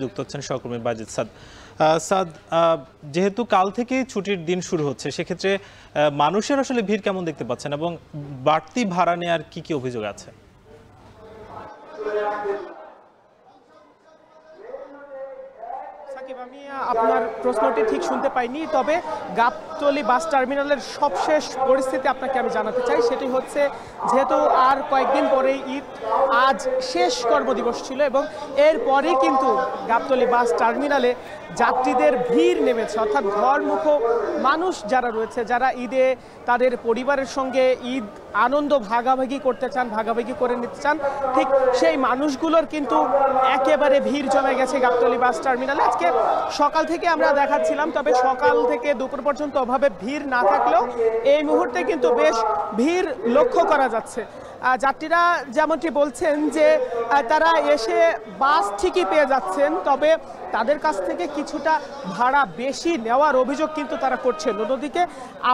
যুক্ত হচ্ছেন সহকর্মী বাজিদ সাদ। সাদ, যেহেতু কাল থেকেই ছুটির দিন শুরু হচ্ছে, সেক্ষেত্রে মানুষের আসলে ভিড় কেমন দেখতে পাচ্ছেন এবং বাড়তি ভাড়া নেওয়ার কি অভিযোগ আছে? আমি আপনার প্রশ্নটি ঠিক শুনতে পাইনি, তবে গাবতলী বাস টার্মিনালের সবশেষ পরিস্থিতি আপনাকে আমি জানাতে চাই। সেটি হচ্ছে, যেহেতু আর কয়েকদিন পরেই ঈদ, আজ শেষ কর্মদিবস ছিল এবং এরপরেই কিন্তু গাবতলী বাস টার্মিনালে যাত্রীদের ভিড় নেমেছে। অর্থাৎ ঘরমুখ মানুষ যারা রয়েছে, যারা ঈদে তাদের পরিবারের সঙ্গে ঈদ আনন্দ ভাগাভাগি করতে চান, ভাগাভাগি করে নিতে চান, ঠিক সেই মানুষগুলোর কিন্তু একেবারে ভিড় জমে গেছে গাবতলী বাস টার্মিনালে। আজকে সকাল থেকে আমরা দেখাচ্ছিলাম, তবে সকাল থেকে দুপুর পর্যন্ত অভাবে ভিড় না থাকলেও এই মুহূর্তে কিন্তু বেশ ভিড় লক্ষ্য করা যাচ্ছে। যাত্রীরা যেমনটি বলছেন যে তারা এসে বাস ঠিকই পেয়ে যাচ্ছেন, তবে তাদের কাছ থেকে কিছুটা ভাড়া বেশি নেওয়ার অভিযোগ কিন্তু তারা করছেন। অন্যদিকে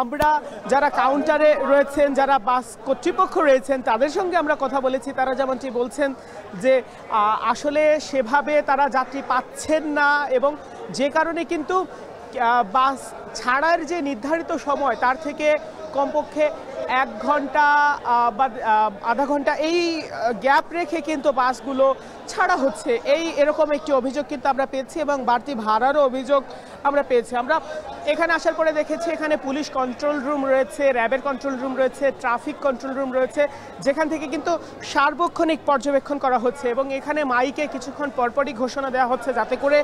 আমরা যারা কাউন্টারে রয়েছেন, যারা বাস কর্তৃপক্ষ রয়েছেন, তাদের সঙ্গে আমরা কথা বলেছি। তারা যেমনটি বলছেন যে আসলে সেভাবে তারা যাত্রী পাচ্ছেন না এবং যে কারণে কিন্তু বাস ছাড়ার যে নির্ধারিত সময় তার থেকে কমপক্ষে 1 ঘন্টা বা আধা ঘন্টা এই গ্যাপ রেখে কিন্তু বাসগুলো ছাড়া হচ্ছে, এরকম একটি অভিযোগ কিন্তু আমরা পেয়েছি এবং বাড়তি ভাড়ারও অভিযোগ আমরা পেয়েছি। আমরা এখানে আসার পরে দেখেছি এখানে পুলিশ কন্ট্রোল রুম রয়েছে, র্যাবের কন্ট্রোল রুম রয়েছে, ট্রাফিক কন্ট্রোল রুম রয়েছে, যেখান থেকে কিন্তু সার্বক্ষণিক পর্যবেক্ষণ করা হচ্ছে এবং এখানে মাইকে কিছুক্ষণ পরপরই ঘোষণা দেওয়া হচ্ছে যাতে করে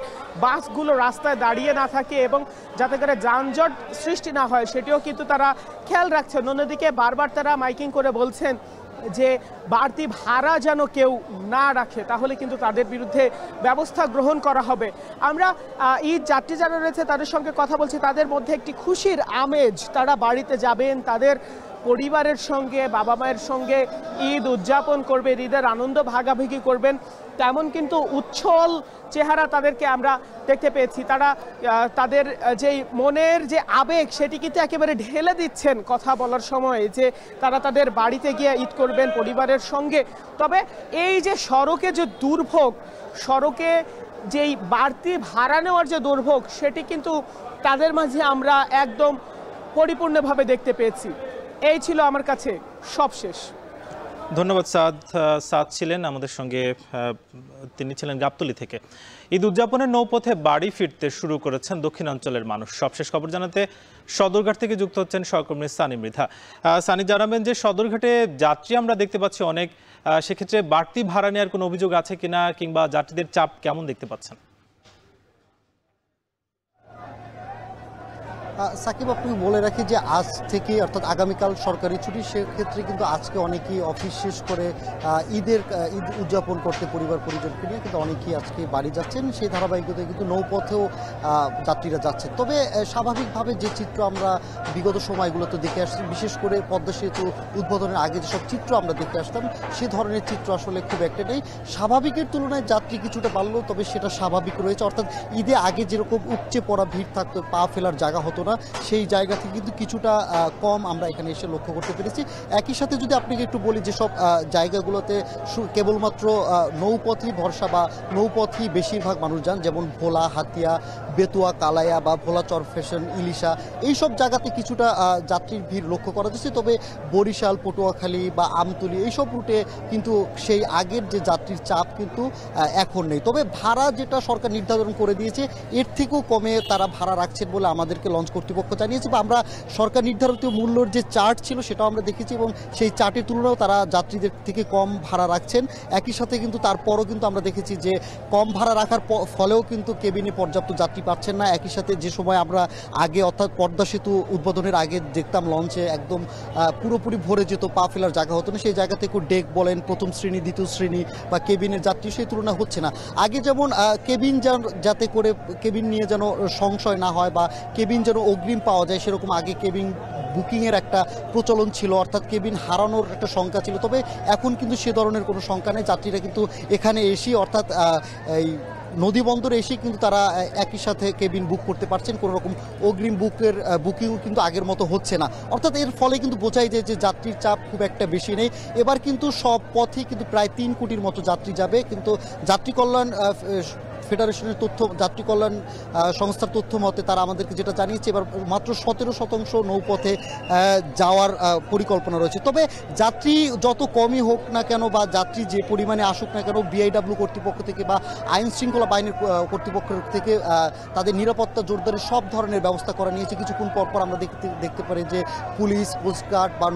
বাসগুলো রাস্তায় দাঁড়িয়ে না থাকে এবং যাতে করে যানজট সৃষ্টি না হয়, সেটিও কিন্তু তারা খেয়াল রাখছেন। অন্যদিকে বারবার তারা মাইকিং করে বলছেন যে বাড়তি ভাড়া যেন কেউ না রাখে, তাহলে কিন্তু তাদের বিরুদ্ধে ব্যবস্থা গ্রহণ করা হবে। আমরা ঈদ যাত্রী যারা রয়েছে তাদের সঙ্গে কথা বলছি, তাদের মধ্যে একটি খুশির আমেজ। তারা বাড়িতে যাবেন, তাদের পরিবারের সঙ্গে, বাবা মায়ের সঙ্গে ঈদ উদযাপন করবেন, ঈদের আনন্দ ভাগাভাগি করবেন, তেমন কিন্তু উচ্ছল চেহারা তাদেরকে আমরা দেখতে পেয়েছি। তারা তাদের যেই মনের যে আবেগ সেটি কিন্তু একেবারে ঢেলে দিচ্ছেন কথা বলার সময়, যে তারা তাদের বাড়িতে গিয়ে ঈদ করবেন পরিবারের সঙ্গে। তবে এই যে সড়কে যে দুর্ভোগ, সড়কে যেই বাড়তি ভাড়া নেওয়ার যে দুর্ভোগ, সেটি কিন্তু তাদের মাঝে আমরা একদম পরিপূর্ণভাবে দেখতে পেয়েছি। এই ছিল আমার কাছে সবশেষ। ধন্যবাদ সাদ। সাদ ছিলেন আমাদের সঙ্গে, তিনি ছিলেন গাবতলী থেকে। ঈদ উদযাপনের নৌপথে বাড়ি ফিরতে শুরু করেছেন দক্ষিণাঞ্চলের মানুষ। সবশেষ খবর জানাতে সদরঘাট থেকে যুক্ত হচ্ছেন সহকর্মী সানি মৃধা। সানি, জানাবেন যে সদরঘাটে যাত্রী আমরা দেখতে পাচ্ছি অনেক, সেক্ষেত্রে বাড়তি ভাড়া নেওয়ার কোনো অভিযোগ আছে কিনা কিংবা যাত্রীদের চাপ কেমন দেখতে পাচ্ছেন? সাকিব, আপনাকে বলে রাখি যে আজ থেকে অর্থাৎ আগামীকাল সরকারি ছুটি, সেক্ষেত্রে কিন্তু আজকে অনেকেই অফিস শেষ করে ঈদ উদযাপন করতে পরিবার পরিজনকে নিয়ে কিন্তু অনেকেই আজকে বাড়ি যাচ্ছেন। সেই ধারাবাহিকতায় কিন্তু নৌপথেও যাত্রীরা যাচ্ছেন। তবে স্বাভাবিকভাবে যে চিত্র আমরা বিগত সময়গুলোতে দেখে আসছি, বিশেষ করে পদ্মা সেতু উদ্বোধনের আগে যেসব চিত্র আমরা দেখে আসতাম, সে ধরনের চিত্র আসলে খুব একটা নেই। স্বাভাবিকের তুলনায় যাত্রী কিছুটা বাড়লো, তবে সেটা স্বাভাবিক রয়েছে। অর্থাৎ ঈদে আগে যেরকম উপচে পড়া ভিড় থাকতো, পা ফেলার জায়গা হতো না, সেই জায়গা থেকে কিন্তু কিছুটা কম আমরা এখানে এসে লক্ষ্য করতে পেরেছি। একই সাথে যদি আপনাকে একটু বলি, যেসব জায়গাগুলোতে কেবলমাত্র নৌপথই ভরসা বা নৌপথই বেশিরভাগ মানুষ যান, যেমন ভোলা, হাতিয়া, বেতুয়া, কালাইয়া বা ভোলা চরফ্যাশন, ইলিশা, এইসব জায়গাতে কিছুটা যাত্রীর ভিড় লক্ষ্য করা যাচ্ছে। তবে বরিশাল, পটুয়াখালী বা আমতলী এইসব রুটে কিন্তু সেই আগের যে যাত্রীর চাপ কিন্তু এখন নেই। তবে ভাড়া যেটা সরকার নির্ধারণ করে দিয়েছে, এর থেকেও কমে তারা ভাড়া রাখছেন বলে আমাদেরকে লঞ্চ কর্তৃপক্ষ জানিয়েছে, বা আমরা সরকার নির্ধারিত মূল্যর যে চার্ট ছিল সেটাও আমরা দেখেছি এবং সেই চার্টের তুলনাও তারা যাত্রীদের থেকে কম ভাড়া রাখছেন। একই সাথে কিন্তু তারপরও কিন্তু আমরা দেখেছি যে কম ভাড়া রাখার ফলেও কিন্তু কেবিনে পর্যাপ্ত যাত্রী পাচ্ছেন না। একই সাথে যে সময় আমরা আগে অর্থাৎ পদ্মা সেতু উদ্বোধনের আগে দেখতাম লঞ্চে একদম পুরোপুরি ভরে যেত, পা ফেলার জায়গা হতো না, সেই জায়গা থেকে ডেক বলেন, প্রথম শ্রেণী, দ্বিতীয় শ্রেণী বা কেবিনের যাত্রী, সেই তুলনা হচ্ছে না। আগে যেমন কেবিন যাতে করে কেবিন নিয়ে যেন সংশয় না হয় বা কেবিন যেন অগ্রিম পাওয়া যায়, সেরকম আগে কেবিন বুকিংয়ের একটা প্রচলন ছিল, অর্থাৎ কেবিন হারানোর একটা শঙ্কা ছিল। তবে এখন কিন্তু সে ধরনের কোনো শঙ্কা নেই। যাত্রীরা কিন্তু এখানে এসে অর্থাৎ এই নদী বন্দরে এসে কিন্তু তারা একই সাথে কেবিন বুক করতে পারছেন, কোনো রকম অগ্রিম বুকিংও কিন্তু আগের মতো হচ্ছে না। অর্থাৎ এর ফলে কিন্তু বোঝাই যায় যে যাত্রীর চাপ খুব একটা বেশি নেই। এবার কিন্তু সব পথেই কিন্তু প্রায় 3 কোটির মতো যাত্রী যাবে, কিন্তু যাত্রী কল্যাণ ফেডারেশনের তথ্য যাত্রী কল্যাণ সংস্থার তথ্য মতে তারা আমাদেরকে যেটা জানিয়েছে এবার মাত্র 17% নৌপথে যাওয়ার পরিকল্পনা রয়েছে। তবে যাত্রী যত কমই হোক না কেন বা যাত্রী যে পরিমাণে আসুক না কেন, বিআইডব্লিউ কর্তৃপক্ষ থেকে বা আইন শৃঙ্খলা বাহিনীর কর্তৃপক্ষ থেকে তাদের নিরাপত্তা জোরদারের সব ধরনের ব্যবস্থা করা নিয়েছে। কিছুক্ষণ পরপর আমরা দেখতে পারি যে পুলিশ, কোস্টগার্ড বা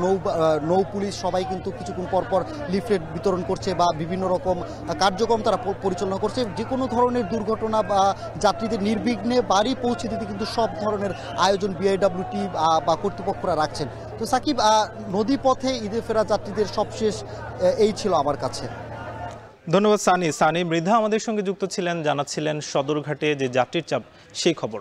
নৌ পুলিশ সবাই কিন্তু কিছুক্ষণ পরপর লিফলেট বিতরণ করছে বা বিভিন্ন রকম কার্যক্রম তারা পরিচালনা করছে। যে কোনো ধরনের দুর্ঘটনা বা যাত্রীদের নির্বিঘ্নে বাড়ি পৌঁছে দিতে কিন্তু সব ধরনের আয়োজন বিআইডব্লিউটি বা কর্তৃপক্ষরা রাখছেন। তো সাকিব, নদীপথে ঈদে ফেরা যাত্রীদের সবশেষ এই ছিল আমার কাছে। ধন্যবাদ সানি। মৃধা আমাদের সঙ্গে যুক্ত ছিলেন, জানাচ্ছিলেন সদরঘাটে যে যাত্রীর চাপ সেই খবর।